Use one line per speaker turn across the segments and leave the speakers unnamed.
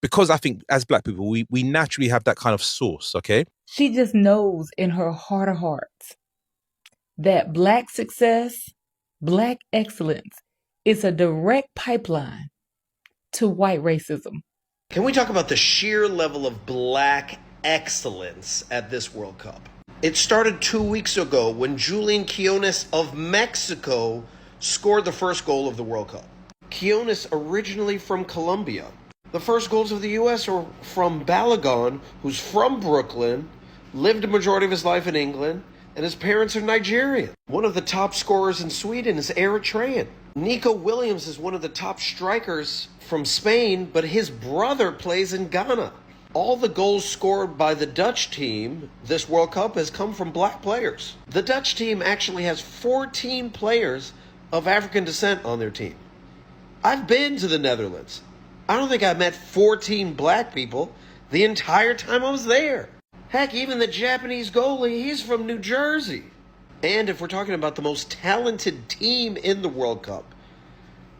because I think as black people, we naturally have that kind of source, okay?
She just knows in her heart of hearts that black success, black excellence is a direct pipeline to white racism.
Can we talk about the sheer level of black excellence at this World Cup? It started 2 weeks ago when Julian Quinones of Mexico scored the first goal of the World Cup. Quinones originally from Colombia. The first goals of the U.S. are from Balogun, who's from Brooklyn, lived a majority of his life in England, and his parents are Nigerian. One of the top scorers in Sweden is Eritrean. Nico Williams is one of the top strikers from Spain, but his brother plays in Ghana. All the goals scored by the Dutch team this World Cup has come from black players. The Dutch team actually has 14 players of African descent on their team. I've been to the Netherlands. I don't think I met 14 black people the entire time I was there. Heck, even the Japanese goalie, he's from New Jersey. And if we're talking about the most talented team in the World Cup,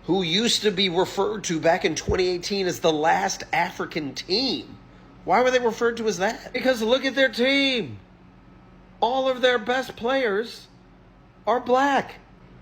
who used to be referred to back in 2018 as the last African team, why were they referred to as that? Because look at their team. All of their best players are black,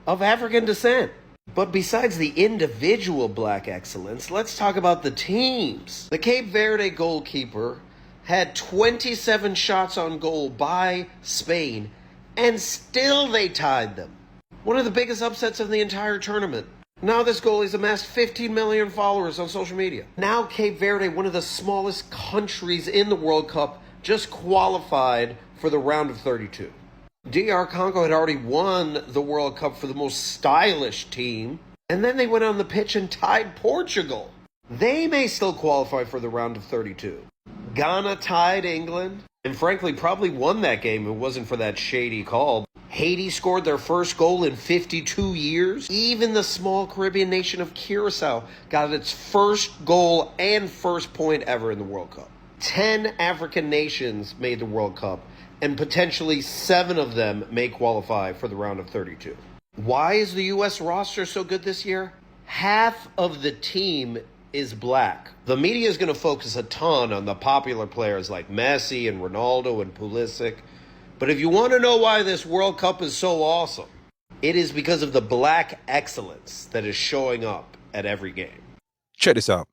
of African descent. But besides the individual black excellence, let's talk about the teams. The Cape Verde goalkeeper had 27 shots on goal by Spain, and still they tied them. One of the biggest upsets of the entire tournament. Now this goalie's amassed 15 million followers on social media. Now Cape Verde, one of the smallest countries in the World Cup, just qualified for the round of 32. DR Congo had already won the World Cup for the most stylish team, and then they went on the pitch and tied Portugal. They may still qualify for the round of 32. Ghana tied England, and frankly probably won that game if it wasn't for that shady call. Haiti scored their first goal in 52 years. Even the small Caribbean nation of Curacao got its first goal and first point ever in the World Cup. 10 African nations made the World Cup, and potentially 7 of them may qualify for the round of 32. Why is the U.S. roster so good this year? Half of the team is black. The media is going to focus a ton on the popular players like Messi and Ronaldo and Pulisic. But if you want to know why this World Cup is so awesome, it is because of the black excellence that is showing up at every game.
Check this out.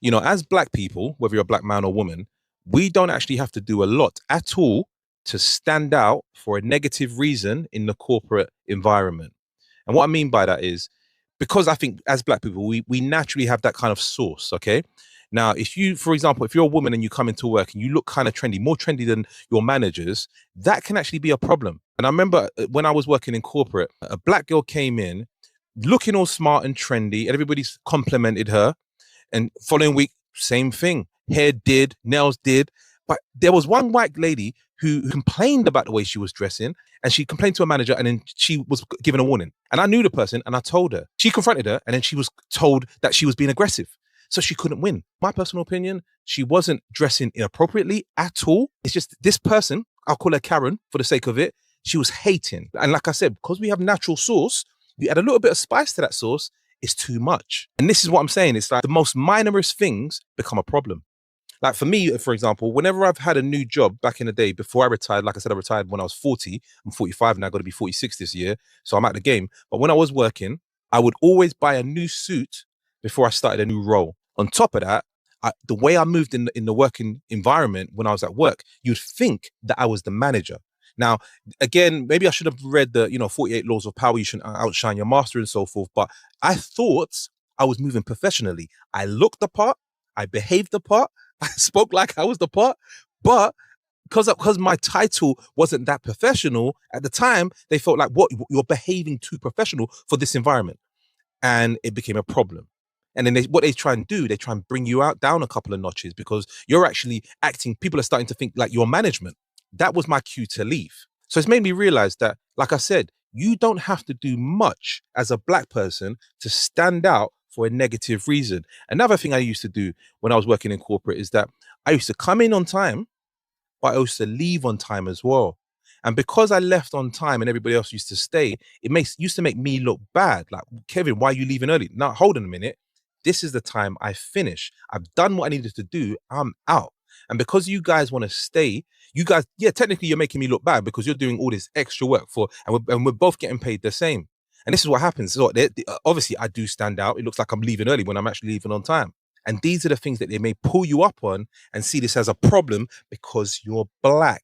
You know, as black people, whether you're a black man or woman, we don't actually have to do a lot at all to stand out for a negative reason in the corporate environment. And what I mean by that is, because I think as black people, we naturally have that kind of source, okay? Now, if you, for example, if you're a woman and you come into work and you look kind of trendy, more trendy than your managers, that can actually be a problem. And I remember when I was working in corporate, a black girl came in looking all smart and trendy, and everybody's complimented her. And following week, same thing. Hair did, nails did. But there was one white lady who complained about the way she was dressing, and she complained to a manager, and then she was given a warning. And I knew the person, and I told her. She confronted her, and then she was told that she was being aggressive. So she couldn't win. My personal opinion, she wasn't dressing inappropriately at all. It's just this person, I'll call her Karen for the sake of it, she was hating. And like I said, because we have natural sauce, you add a little bit of spice to that sauce, it's too much. And this is what I'm saying. It's like the most minorest things become a problem. Like for me, for example, whenever I've had a new job back in the day before I retired, like I said, I retired when I was 40. I'm 45 now, got to be 46 this year. So I'm at the game. But when I was working, I would always buy a new suit before I started a new role. On top of that, the way I moved in the working environment when I was at work, you'd think that I was the manager. Now, again, maybe I should have read the 48 laws of power. You shouldn't outshine your master and so forth. But I thought I was moving professionally. I looked the part. I behaved the part. I spoke like I was the part. But because my title wasn't that professional at the time, they felt like, what, you're behaving too professional for this environment. And it became a problem. And then what they try and do, they try and bring you down a couple of notches because you're actually acting, people are starting to think like you're management. That was my cue to leave. So it's made me realize that, like I said, you don't have to do much as a black person to stand out for a negative reason. Another thing I used to do when I was working in corporate is that I used to come in on time, but I used to leave on time as well. And because I left on time and everybody else used to stay, used to make me look bad. Like, Kevin, why are you leaving early? Now, hold on a minute. This is the time I finish. I've done what I needed to do. I'm out. And because you guys want to stay, you guys, yeah, technically you're making me look bad because you're doing all this extra work for, and we're both getting paid the same. And this is what happens. So obviously, I do stand out. It looks like I'm leaving early when I'm actually leaving on time. And these are the things that they may pull you up on and see this as a problem because you're black.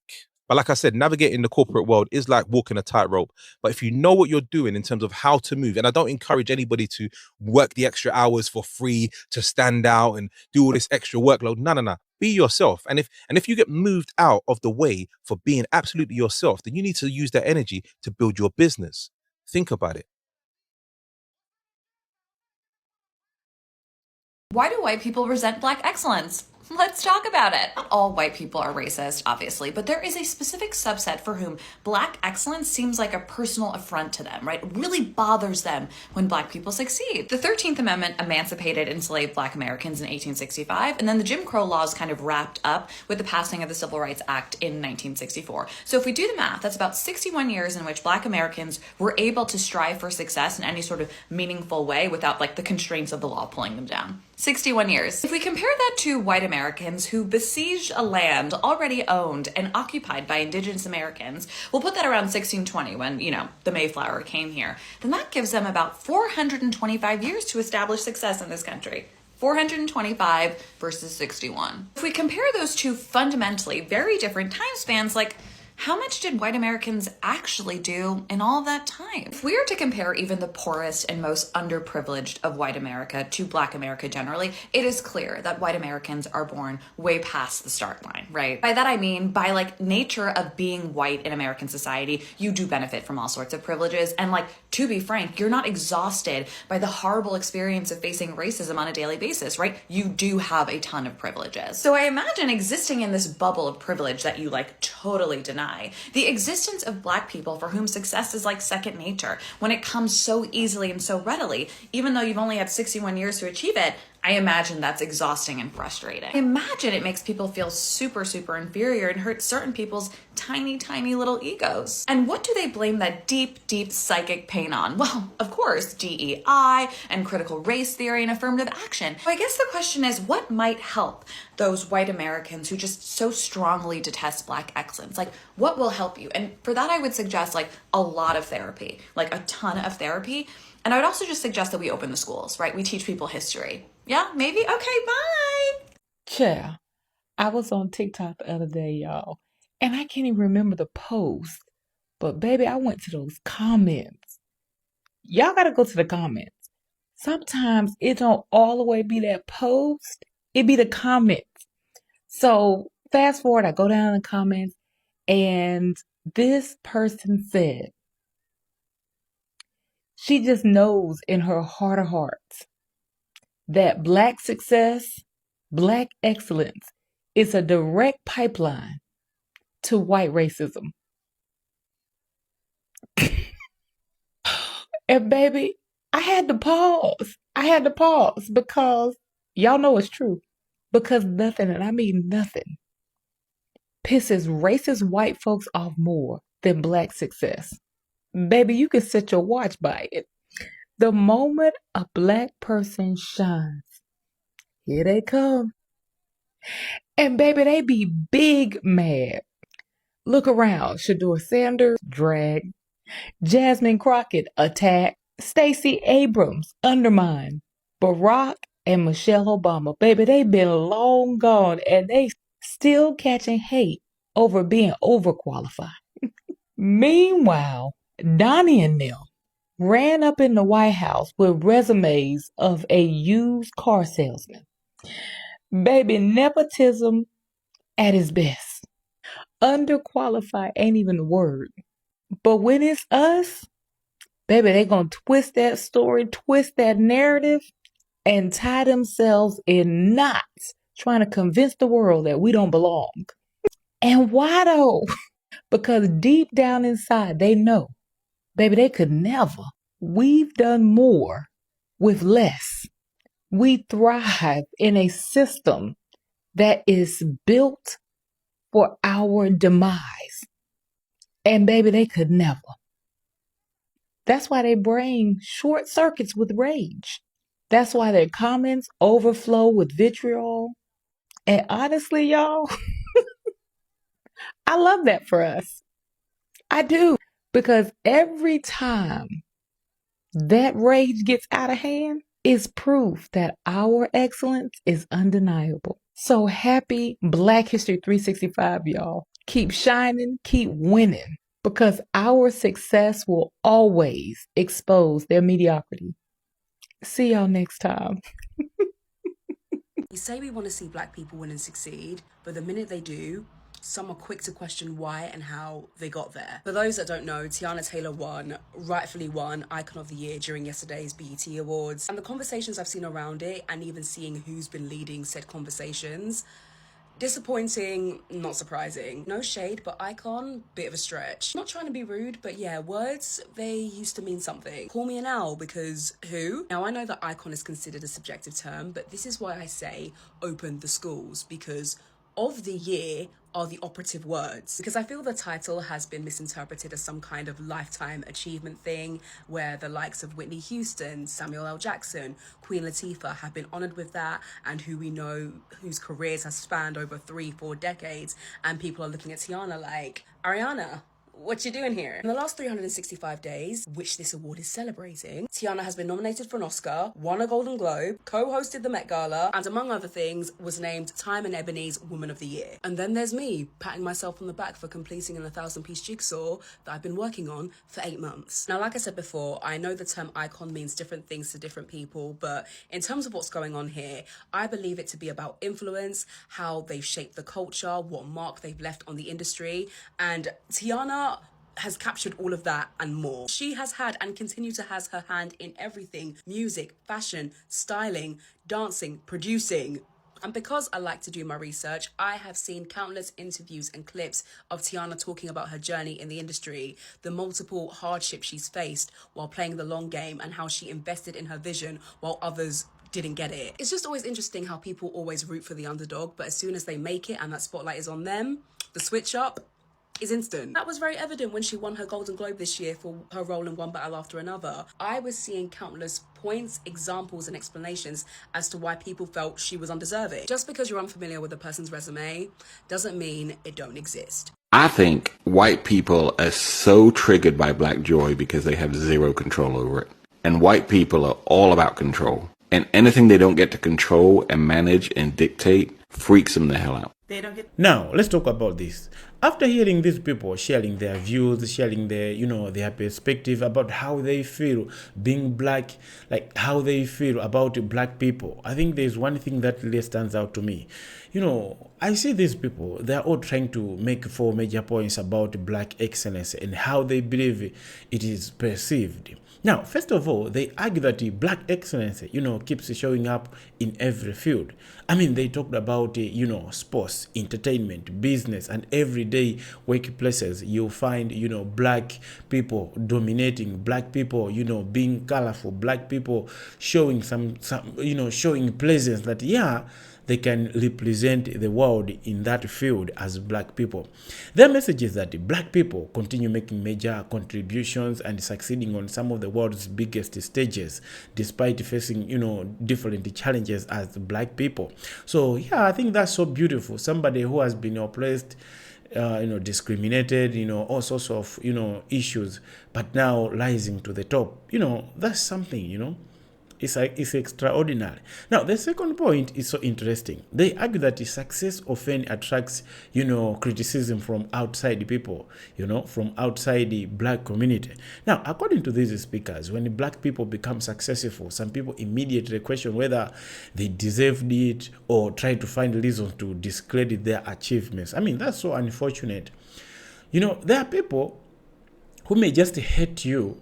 But like I said, navigating the corporate world is like walking a tightrope. But if you know what you're doing in terms of how to move, and I don't encourage anybody to work the extra hours for free to stand out and do all this extra workload. No, no, no. Be yourself. And if you get moved out of the way for being absolutely yourself, then you need to use that energy to build your business. Think about it.
Why do white people resent black excellence? Let's talk about it. Not all white people are racist, obviously, but there is a specific subset for whom black excellence seems like a personal affront to them, right? It really bothers them when black people succeed. The 13th Amendment emancipated enslaved black Americans in 1865, and then the Jim Crow laws kind of wrapped up with the passing of the Civil Rights Act in 1964. So if we do the math, that's about 61 years in which black Americans were able to strive for success in any sort of meaningful way without like the constraints of the law pulling them down. 61 years. If we compare that to white Americans who besieged a land already owned and occupied by indigenous Americans, we'll put that around 1620 when, the Mayflower came here, then that gives them about 425 years to establish success in this country. 425 versus 61. If we compare those two fundamentally very different time spans, like, how much did white Americans actually do in all that time? If we are to compare even the poorest and most underprivileged of white America to black America generally, it is clear that white Americans are born way past the start line, right? By that I mean, by like nature of being white in American society, you do benefit from all sorts of privileges. And like, to be frank, you're not exhausted by the horrible experience of facing racism on a daily basis, right? You do have a ton of privileges. So I imagine existing in this bubble of privilege that you like totally deny. The existence of black people for whom success is like second nature, when it comes so easily and so readily, even though you've only had 61 years to achieve it, I imagine that's exhausting and frustrating. I imagine it makes people feel super, super inferior and hurts certain people's tiny, tiny little egos. And what do they blame that deep, deep psychic pain on? Well, of course, DEI and critical race theory and affirmative action. So I guess the question is, what might help those white Americans who just so strongly detest black excellence? Like, what will help you? And for that, I would suggest like a lot of therapy, like a ton of therapy. And I would also just suggest that we open the schools, right? We teach people history. Yeah, maybe? Okay, bye.
Yeah, I was on TikTok the other day, y'all, and I can't even remember the post. But baby, I went to those comments. Y'all gotta go to the comments. Sometimes it don't all the way be that post. It be the comments. So fast forward, I go down in the comments, and this person said, she just knows in her heart of hearts that black success, black excellence is a direct pipeline to white racism. And baby, I had to pause. I had to pause because y'all know it's true. Because nothing, and I mean nothing, pisses racist white folks off more than black success. Baby, you can set your watch by it. The moment a black person shines, here they come. And baby, they be big mad. Look around. Shador Sanders, drag. Jasmine Crockett, attack. Stacey Abrams, undermine. Barack and Michelle Obama, baby, they been long gone and they still catching hate over being overqualified. Meanwhile, Donnie and them ran up in the White House with resumes of a used car salesman. Baby, nepotism at its best. Underqualified ain't even the word. But when it's us, baby, they gonna twist that story, twist that narrative, and tie themselves in knots trying to convince the world that we don't belong. And why though? Because deep down inside, they know, baby, they could never. We've done more with less. We thrive in a system that is built for our demise. And baby, they could never. That's why their brain short circuits with rage. That's why their comments overflow with vitriol. And honestly, y'all, I love that for us. I do. Because every time that rage gets out of hand, is proof that our excellence is undeniable. So happy Black History 365, y'all. Keep shining, keep winning, because our success will always expose their mediocrity. See y'all next time.
We say we want to see Black people win and succeed, but the minute they do, some are quick to question why and how they got there. For those that don't know, Teyana Taylor rightfully won Icon of the Year during yesterday's BET Awards. And the conversations I've seen around it, and even seeing who's been leading said conversations, disappointing, not surprising. No shade, but icon, bit of a stretch. Not trying to be rude, but yeah, words, they used to mean something. Call me an owl, because who? Now, I know that icon is considered a subjective term, but this is why I say open the schools, because of the year are the operative words, because I feel the title has been misinterpreted as some kind of lifetime achievement thing, where the likes of Whitney Houston, Samuel L. Jackson, Queen Latifah have been honored with that, and who we know whose careers have spanned over 3-4 decades, and people are looking at Teyana like, Ariana, what you doing here? In the last 365 days, which this award is celebrating, Teyana has been nominated for an Oscar, won a Golden Globe, co-hosted the Met Gala, and among other things, was named Time and Ebony's Woman of the Year. And then there's me, patting myself on the back for completing an 1,000-piece jigsaw that I've been working on for 8 months. Now, like I said before, I know the term icon means different things to different people, but in terms of what's going on here, I believe it to be about influence, how they've shaped the culture, what mark they've left on the industry, and Teyana has captured all of that and more. She has had and continue to has her hand in everything: music, fashion, styling, dancing, producing. And because I like to do my research, I have seen countless interviews and clips of Teyana talking about her journey in the industry, the multiple hardships she's faced while playing the long game, and how she invested in her vision while others didn't get it. It's just always interesting how people always root for the underdog, but as soon as they make it and that spotlight is on them, the switch up is instant. That was very evident when she won her Golden Globe this year for her role in One Battle After Another. I was seeing countless points, examples, and explanations as to why people felt she was undeserving. Just because you're unfamiliar with a person's resume doesn't mean it don't exist.
I think white people are so triggered by Black joy because they have zero control over it. And white people are all about control. And anything they don't get to control and manage and dictate freaks them the hell out.
Now, let's talk about this. After hearing these people sharing their views, sharing their, their perspective about how they feel being Black, like how they feel about Black people, I think there's one thing that really stands out to me. I see these people, they're all trying to make 4 major points about Black excellence and how they believe it is perceived. Now, first of all, they argue that Black excellence, keeps showing up in every field. I mean, they talked about, sports, entertainment, business, and everyday workplaces. You'll find, Black people dominating, Black people, being colorful, Black people showing showing presence that, yeah, they can represent the world in that field as Black people. Their message is that Black people continue making major contributions and succeeding on some of the world's biggest stages, despite facing, different challenges as Black people. So, yeah, I think that's so beautiful. Somebody who has been oppressed, discriminated, all sorts of, issues, but now rising to the top. That's something, It's extraordinary. Now, the second point is so interesting. They argue that the success often attracts, criticism from outside people, from outside the Black community. Now, according to these speakers, when the Black people become successful, some people immediately question whether they deserved it or try to find reasons to discredit their achievements. I mean, that's so unfortunate. There are people who may just hate you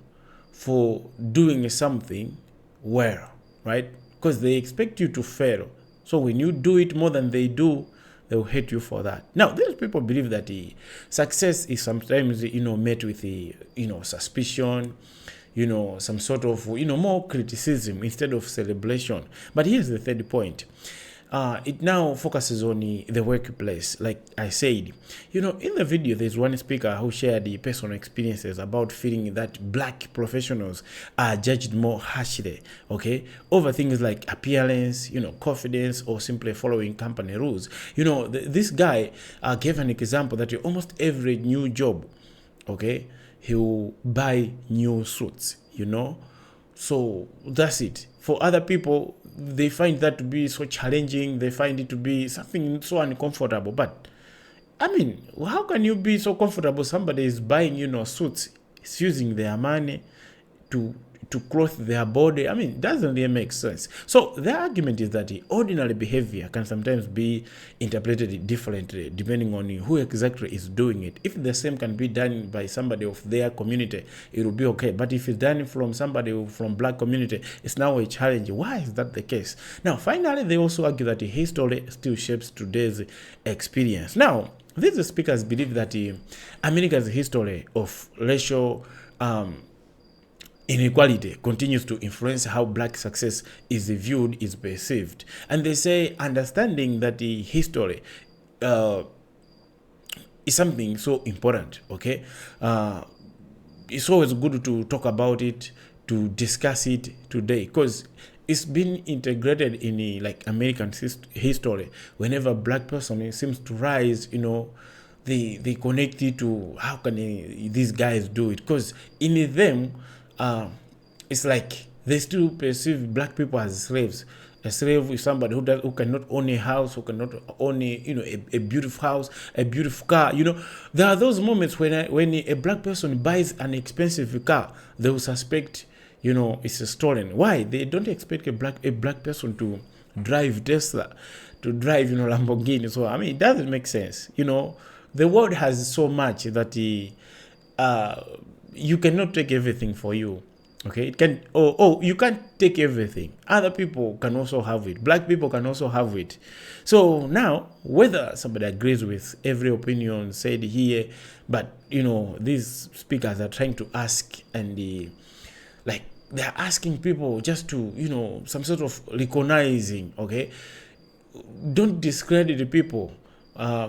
for doing something well, right? Because they expect you to fail. So when you do it more than they do, they'll hate you for that. Now, these people believe that the success is sometimes, met with suspicion, some sort of, more criticism instead of celebration. But here's the third point. it now focuses on the workplace. Like I said, in the video, there's one speaker who shared the personal experiences about feeling that black professionals are judged more harshly, okay, over things like appearance, confidence, or simply following company rules. This guy gave an example that almost every new job, okay, he'll buy new suits, so that's it. For other people, they find that to be so challenging. They find it to be something so uncomfortable. But I mean, how can you be so comfortable? Somebody is buying, suits, is using their money to clothe their body. I mean, it doesn't really make sense. So the argument is that the ordinary behavior can sometimes be interpreted differently depending on who exactly is doing it. If the same can be done by somebody of their community, it will be okay. But if it's done from somebody from black community, it's now a challenge. Why is that the case? Now, finally, they also argue that the history still shapes today's experience. Now, these speakers believe that America's history of racial inequality continues to influence how black success is viewed, is perceived. And they say understanding that the history is something so important, okay? It's always good to talk about it, to discuss it today, because it's been integrated in like American history. Whenever a black person seems to rise, they connect it to how can these guys do it, because in them, it's like they still perceive black people as slaves. A slave is somebody who cannot own a house, who cannot own a beautiful house, a beautiful car. There are those moments when a black person buys an expensive car, they will suspect it's stolen. Why? They don't expect a black person to drive Tesla, to drive Lamborghini. So I mean, it doesn't make sense. The world has so much that you cannot take everything for you. Okay, it can. You can't take everything. Other people can also have it. Black people can also have it. So now, whether somebody agrees with every opinion said here, but these speakers are trying to ask, and they're asking people just to some sort of recognizing. Okay, don't discredit the people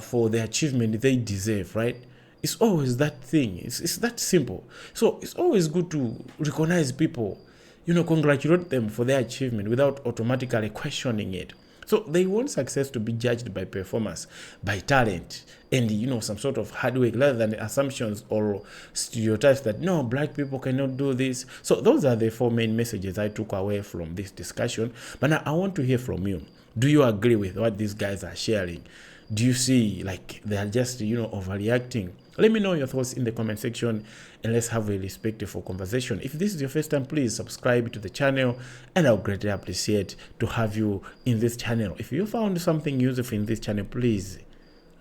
for the achievement they deserve, right? It's always that thing. It's that simple. So it's always good to recognize people, congratulate them for their achievement without automatically questioning it. So they want success to be judged by performance, by talent, and some sort of hard work, rather than assumptions or stereotypes that no, black people cannot do this. So those are the 4 main messages I took away from this discussion. But now I want to hear from you. Do you agree with what these guys are sharing? Do you see like they are just overreacting? Let me know your thoughts in the comment section, and let's have a respectful conversation. If this is your first time, please subscribe to the channel, and I'll greatly appreciate to have you in this channel. If you found something useful in this channel, please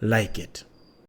like it.